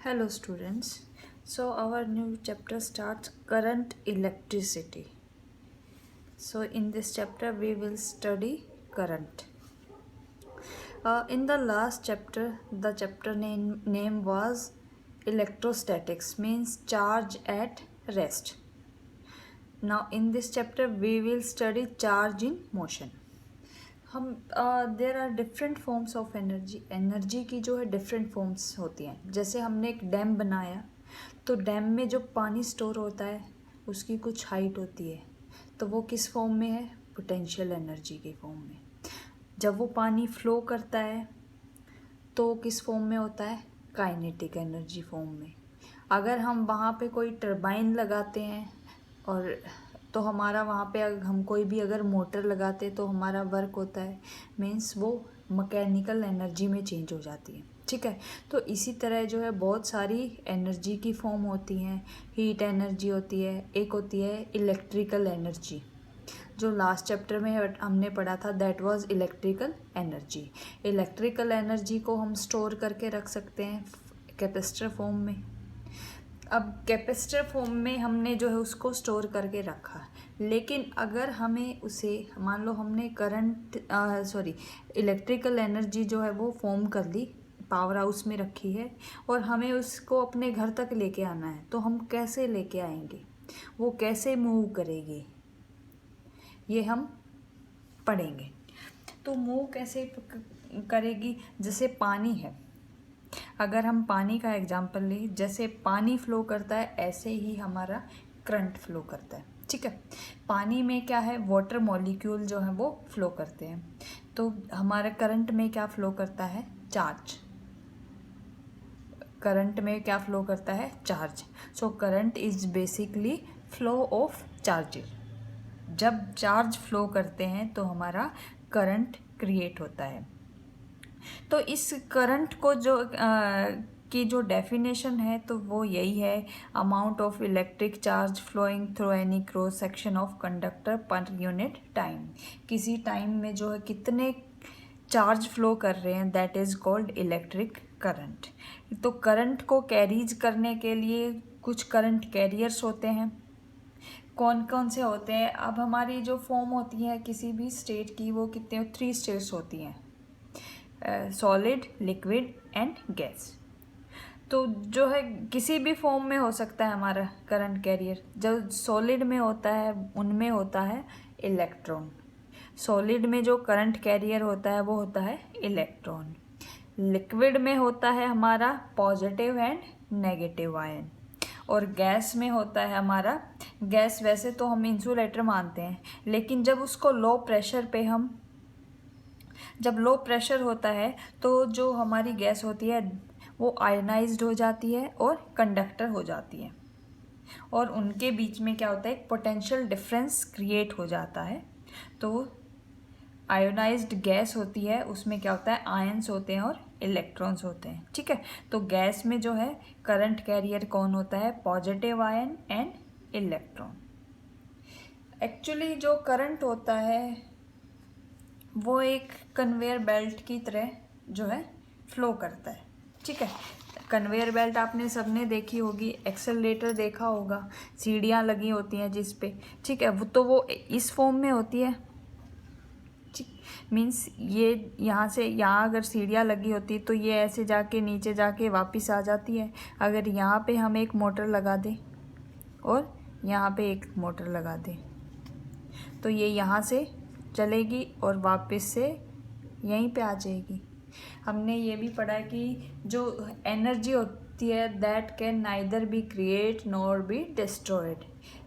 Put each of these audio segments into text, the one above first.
Hello students. So our new chapter starts current electricity. So in this chapter we will study current. In the last chapter the chapter name was electrostatics, means charge at rest. Now in this chapter we will study charge in motion. हम there are different forms of energy की जो है different forms होती हैं। जैसे हमने एक dam बनाया तो डैम में जो पानी स्टोर होता है उसकी कुछ हाइट होती है, तो वो किस फॉर्म में है? पोटेंशियल एनर्जी के फॉर्म में। जब वो पानी फ्लो करता है तो किस फॉर्म में होता है? काइनेटिक एनर्जी फॉर्म में। अगर हम वहाँ पे कोई टरबाइन लगाते हैं और तो हमारा वहाँ पे हम कोई भी अगर मोटर लगाते तो हमारा वर्क होता है, मीन्स वो मैकेनिकल एनर्जी में चेंज हो जाती है। ठीक है, तो इसी तरह जो है बहुत सारी एनर्जी की फॉर्म होती हैं। हीट एनर्जी होती है, एक होती है इलेक्ट्रिकल एनर्जी, जो लास्ट चैप्टर में हमने पढ़ा था, that was electrical energy. Electrical energy को हम स्टोर करके रख सकते हैं कैपेसिटर फॉर्म में। अब कैपेसिटर फॉर्म में हमने जो है उसको स्टोर करके रखा, लेकिन अगर हमें उसे, मान लो हमने इलेक्ट्रिकल एनर्जी जो है वो फॉर्म कर ली, पावर हाउस में रखी है और हमें उसको अपने घर तक लेके आना है, तो हम कैसे लेके आएंगे? वो कैसे मूव करेगी ये हम पढ़ेंगे। तो मूव कैसे करेगी? जैसे पानी है, अगर हम पानी का एग्जाम्पल लें, जैसे पानी फ्लो करता है ऐसे ही हमारा करंट फ्लो करता है। ठीक है, पानी में क्या है? वाटर मॉलिक्यूल जो है वो फ्लो करते हैं। तो हमारे करंट में क्या फ्लो करता है? चार्ज। करंट में क्या फ्लो करता है? Charge. So current is basically flow of charges. जब चार्ज फ्लो करते हैं तो हमारा करंट क्रिएट होता है। तो इस करंट को की जो डेफिनेशन है तो वो यही है, amount of electric charge flowing through any cross section of conductor per unit time. किसी टाइम में जो है कितने चार्ज फ्लो कर रहे हैं, that is called electric current. तो करंट को कैरीज करने के लिए कुछ करंट कैरियर्स होते हैं। कौन कौन से होते हैं? अब हमारी जो फॉर्म होती है किसी भी स्टेट की, वो कितने 3 स्टेट्स होती हैं, सॉलिड, लिक्विड एंड गैस। तो जो है किसी भी फॉर्म में हो सकता है हमारा करंट कैरियर। जो सॉलिड में होता है उनमें होता है इलेक्ट्रॉन। सॉलिड में जो करंट कैरियर होता है वो होता है इलेक्ट्रॉन। लिक्विड में होता है हमारा पॉजिटिव एंड नेगेटिव आयन। और गैस में होता है हमारा, गैस वैसे तो हम इंसुलेटर मानते हैं, लेकिन जब उसको लो प्रेशर पे जब लो प्रेशर होता है तो जो हमारी गैस होती है वो आयनाइज्ड हो जाती है और कंडक्टर हो जाती है, और उनके बीच में क्या होता है? एक पोटेंशियल डिफरेंस क्रिएट हो जाता है। तो आयोनाइज्ड गैस होती है, उसमें क्या होता है? आयंस होते हैं और इलेक्ट्रॉन्स होते हैं। ठीक है, तो गैस में जो है करंट कैरियर कौन होता है? Positive ion and electron. Actually जो करंट होता है वो एक कन्वेयर बेल्ट की तरह जो है फ्लो करता है। ठीक है, कन्वेयर बेल्ट आपने सबने देखी होगी, एक्सेलरेटर देखा होगा, सीढ़ियाँ लगी होती हैं जिस पे। ठीक है, वो इस फॉर्म में होती है। मीन्स ये यहाँ से यहाँ अगर सीढ़ियाँ लगी होती तो ये ऐसे जाके नीचे जाके वापस आ जाती है। अगर यहाँ पे हम एक मोटर लगा दें और यहाँ पे एक मोटर लगा दें तो ये यहाँ से चलेगी और वापस से यहीं पे आ जाएगी। हमने ये भी पढ़ा कि जो एनर्जी होती है that can neither be create nor be destroyed,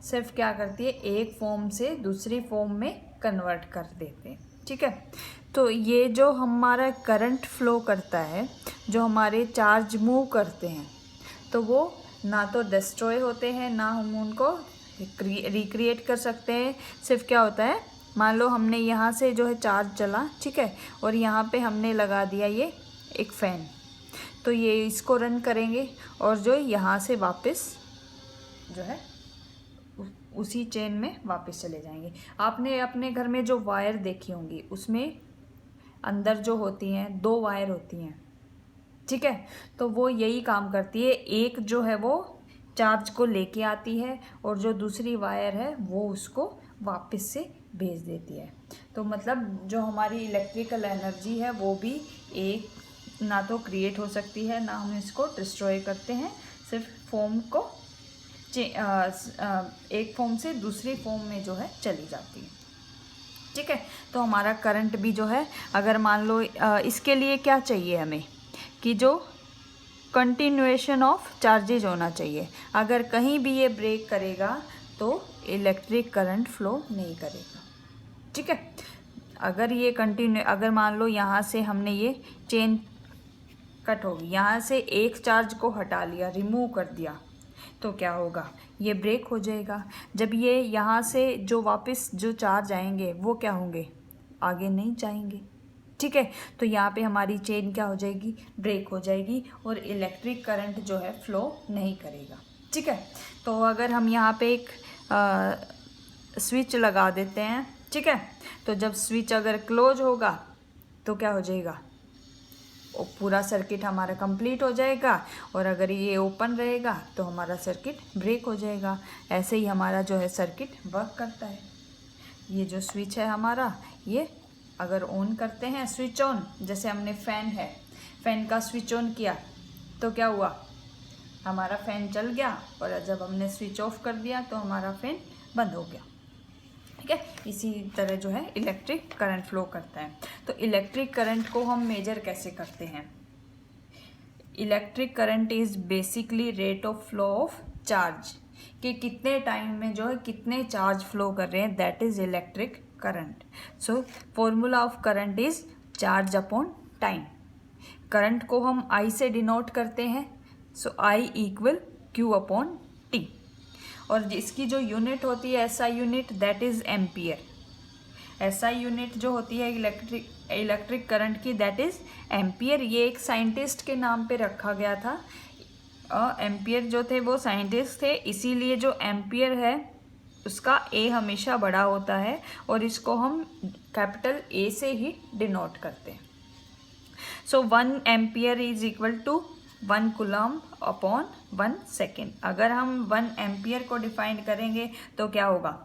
सिर्फ क्या करती है? एक फॉर्म से दूसरी फॉर्म में कन्वर्ट कर देते हैं। ठीक है, तो ये जो हमारा करंट फ्लो करता है, जो हमारे चार्ज मूव करते हैं, तो वो ना तो डिस्ट्रॉय होते हैं ना हम उनको रिक्रिएट कर सकते हैं। सिर्फ क्या होता है, मान लो हमने यहाँ से जो है चार्ज चला, ठीक है, और यहाँ पे हमने लगा दिया ये एक फ़ैन, तो ये इसको रन करेंगे और जो यहाँ से वापस जो है उसी चेन में वापस चले जाएंगे। आपने अपने घर में जो वायर देखी होंगी उसमें अंदर जो होती हैं 2 वायर होती हैं। ठीक है। तो वो यही काम करती है, एक जो है वो चार्ज को लेके आती है और जो दूसरी वायर है वो उसको वापस से भेज देती है। तो मतलब जो हमारी इलेक्ट्रिकल एनर्जी है वो भी एक ना तो क्रिएट हो सकती है ना हम इसको डिस्ट्रॉय करते हैं, सिर्फ फॉर्म को एक फॉर्म से दूसरी फॉर्म में जो है चली जाती है। ठीक है। तो हमारा करंट भी जो है, अगर मान लो इसके लिए क्या चाहिए हमें कि जो कंटिन्यूएशन ऑफ चार्जेज होना चाहिए। अगर कहीं भी ये ब्रेक करेगा तो इलेक्ट्रिक करंट फ्लो नहीं करेगा। ठीक है। अगर ये अगर मान लो यहाँ से हमने ये चेन कट होगी, यहाँ से एक चार्ज को हटा लिया, रिमूव कर दिया, तो क्या होगा, ये ब्रेक हो जाएगा। जब ये यहाँ से जो वापस जो चार्ज आएंगे वो क्या होंगे, आगे नहीं जाएंगे। ठीक है। तो यहाँ पे हमारी चेन क्या हो जाएगी, ब्रेक हो जाएगी और इलेक्ट्रिक करंट जो है फ्लो नहीं करेगा। ठीक है। तो अगर हम यहाँ पे एक स्विच लगा देते हैं, ठीक है, तो जब स्विच अगर क्लोज होगा तो क्या हो जाएगा, वो पूरा सर्किट हमारा कंप्लीट हो जाएगा, और अगर ये ओपन रहेगा तो हमारा सर्किट ब्रेक हो जाएगा। ऐसे ही हमारा जो है सर्किट वर्क करता है। ये जो स्विच है हमारा, ये अगर ऑन करते हैं, स्विच ऑन, जैसे हमने फ़ैन है, फ़ैन का स्विच ऑन किया तो क्या हुआ, हमारा फ़ैन चल गया, और जब हमने स्विच ऑफ कर दिया तो हमारा फ़ैन बंद हो गया। ठीक है। इसी तरह जो है इलेक्ट्रिक करंट फ्लो करता है। तो इलेक्ट्रिक करंट को हम मेजर कैसे करते हैं? Electric current is basically rate of flow of charge, कि कितने टाइम में जो है कितने चार्ज फ्लो कर रहे हैं, that is electric current. So formula of current is charge upon time. Current को हम I से डिनोट करते हैं, सो I equal Q upon T, और इसकी जो यूनिट होती है SI unit, that is ampere. SI unit जो होती है इलेक्ट्रिक करंट की, दैट इज़ एम्पियर। ये एक साइंटिस्ट के नाम पे रखा गया था। एम्पियर जो थे वो साइंटिस्ट थे, इसीलिए जो एम्पियर है उसका A हमेशा बड़ा होता है, और इसको हम कैपिटल A से ही डिनोट करते हैं। So 1 ampere is equal to 1 coulomb upon 1 second. अगर हम 1 एम्पियर को डिफाइन करेंगे तो क्या होगा,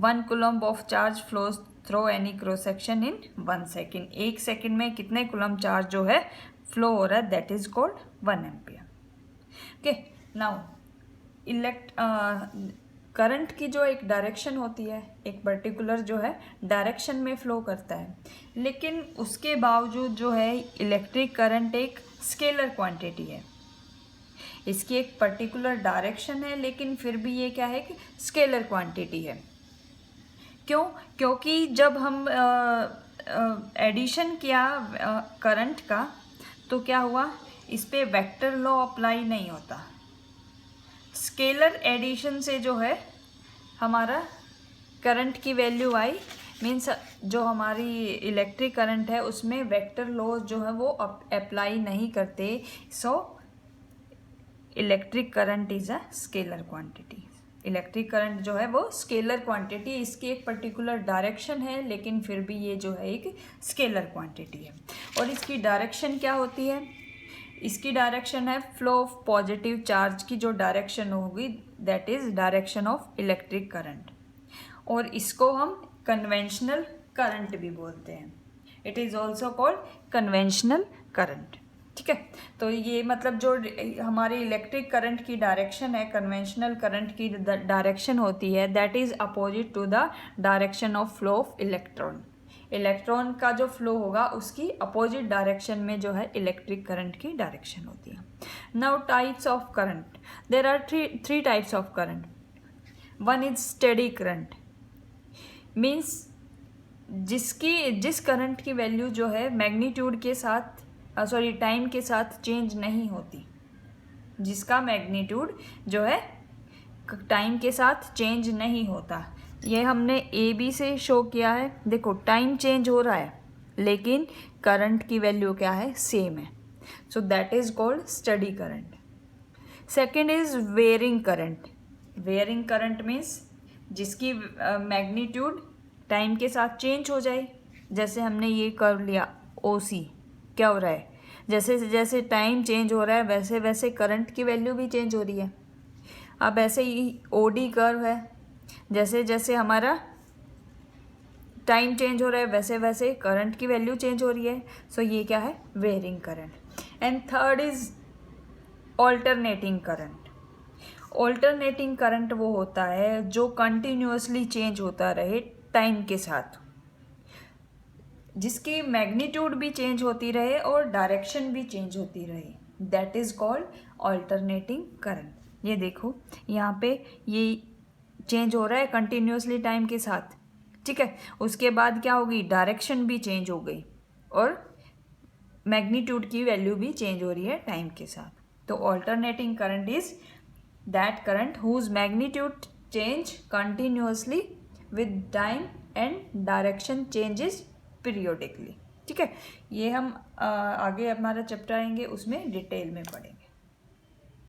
1 coulomb of charge flows through any cross section in 1 second. एक सेकेंड में कितने कूलम्ब चार्ज जो है फ्लो हो रहा है, that is called 1 ampere. Okay. Now current की जो एक डायरेक्शन होती है, एक पर्टिकुलर जो है डायरेक्शन में फ्लो करता है, लेकिन उसके बावजूद जो है इलेक्ट्रिक करंट एक स्केलर क्वांटिटी है। इसकी एक पर्टिकुलर डायरेक्शन है, लेकिन फिर भी ये क्या है कि स्केलर क्वांटिटी है। क्यों? क्योंकि जब हम एडिशन किया करंट का, तो क्या हुआ, इस पे वेक्टर लॉ अप्लाई नहीं होता। स्केलर एडिशन से जो है हमारा करंट की वैल्यू आई, मीन्स जो हमारी इलेक्ट्रिक करंट है उसमें वेक्टर लॉ जो है वो अप्लाई नहीं करते। So electric current is a scalar quantity. Electric current जो है वो स्केलर क्वांटिटी, इसकी एक पर्टिकुलर डायरेक्शन है, लेकिन फिर भी ये जो है एक स्केलर क्वांटिटी है। और इसकी डायरेक्शन क्या होती है, इसकी डायरेक्शन है फ्लो ऑफ पॉजिटिव चार्ज की जो डायरेक्शन होगी, that is direction of electric current, और इसको हम कन्वेंशनल करंट भी बोलते हैं। It is also called conventional current. ठीक है। तो ये मतलब जो हमारी इलेक्ट्रिक करंट की डायरेक्शन है, कन्वेंशनल करंट की डायरेक्शन होती है, that is opposite to the direction of flow of electron. Electron का जो फ्लो होगा उसकी अपोजिट डायरेक्शन में जो है इलेक्ट्रिक करंट की डायरेक्शन होती है। Now types of current, there are three types of current. One is steady current, means जिस करंट की वैल्यू जो है मैग्नीट्यूड के साथ टाइम के साथ चेंज नहीं होती, जिसका मैग्नीट्यूड जो है टाइम के साथ चेंज नहीं होता। ये हमने AB से शो किया है। देखो टाइम चेंज हो रहा है लेकिन करंट की वैल्यू क्या है, सेम है। So that is called steady current. Second is varying current. Varying current means जिसकी मैग्नीट्यूड टाइम के साथ चेंज हो जाए। जैसे हमने ये कर लिया OC, क्या हो रहा है, जैसे जैसे टाइम चेंज हो रहा है वैसे वैसे करंट की वैल्यू भी चेंज हो रही है। अब ऐसे ही ओडी कर्व है, जैसे जैसे हमारा टाइम चेंज हो रहा है वैसे वैसे करंट की वैल्यू चेंज हो रही है। सो ये क्या है, varying current. And third is alternating current. Alternating current वो होता है जो कंटिन्यूअसली चेंज होता रहे टाइम के साथ, जिसकी मैग्नीट्यूड भी चेंज होती रहे और डायरेक्शन भी चेंज होती रहे, that is called alternating current. ये देखो यहाँ पे ये चेंज हो रहा है कंटिन्यूअसली टाइम के साथ, ठीक है। उसके बाद क्या होगी, डायरेक्शन भी चेंज हो गई और मैग्नीट्यूड की वैल्यू भी चेंज हो रही है टाइम के साथ। तो alternating current is that current whose magnitude change continuously with time and direction changes periodically, ठीक है। ये हम आगे हमारा चैप्टर आएंगे उसमें डिटेल में पढ़ेंगे।